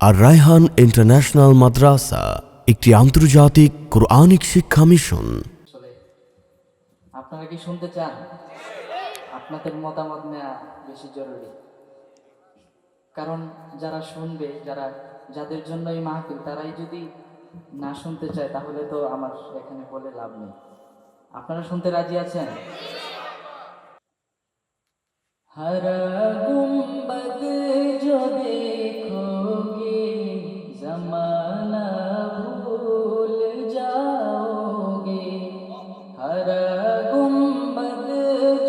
আর Raihan international মাদ্রাসা একটি আন্তর্জাতিক Quranic শিক্ষা মিশন। আসলে আপনারা কি শুনতে চান? আপনাদের মতামত নেওয়া বেশি জরুরি, কারণ যারা শুনবে, যাদের জন্য এই মাহফিল, তারাই যদি না শুনতে চায় তাহলে তো আমার এখানে বলে লাভ নেই। আপনারা শুনতে রাজি আছেন? हरा गुंबद जो देखोगे जमाना भूल जाओगे। हरा गुंबद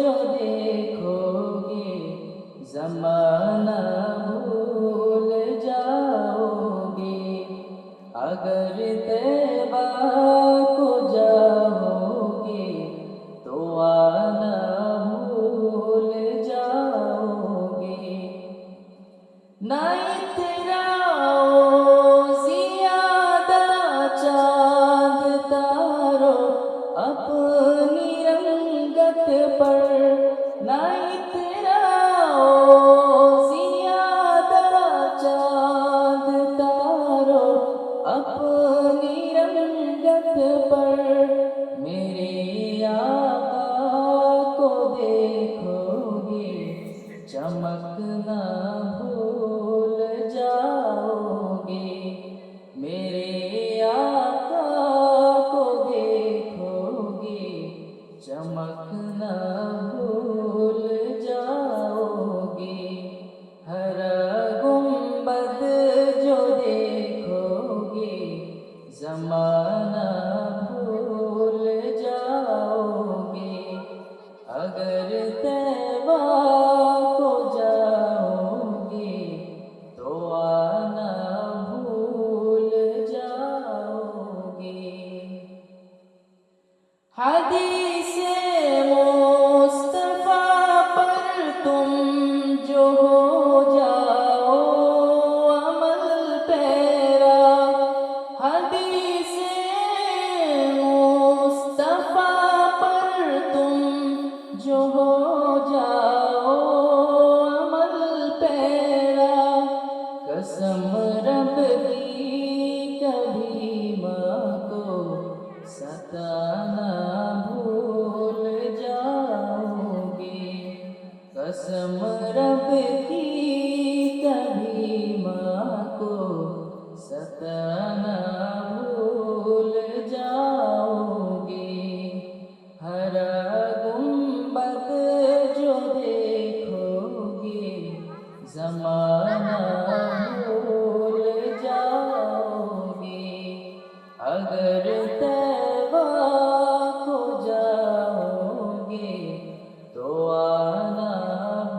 जो देखोगे जमाना भूल जाओगे। अगर तैबा को जाओगे तो आना भूल जाओगे। ना इतराओ ज़ियादा चाँद तारो अपनी रंगत पर। ना इतराओ ज़ियादा चाँद तारो अपनी रंगत पर। मेरे आका को देखोगे चमकना भूल जाओगे। मेरे आका को देखोगे चमकना भूल जाओगे। हरा गुंबद जो देखोगे जमाना भूल जाओगे। अगर तैबा को जाओगे तो आना भूल जाओगे। हदीसे मुस्तफा पर तुम जो हो जाओ अमल पैरा। हदीसे मुस्तफा पर तुम जो हो जाओ अमल पैरा। कसम रब की कभी माँ को सताना भूल जाओगे। कसम रब की कभी माँ को सताना भूल जाओगे। हरा गुंबद जो देखोगे जमाना भूल जाओगे। अगर तैबा को जाओगे तो आना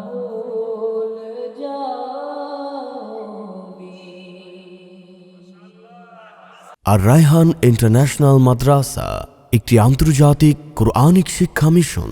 भूल जाओगे। আর রায়হান ইন্টারন্যাশনাল মাদ্রাসা একটি আন্তর্জাতিক কোরআনিক শিক্ষা মিশন।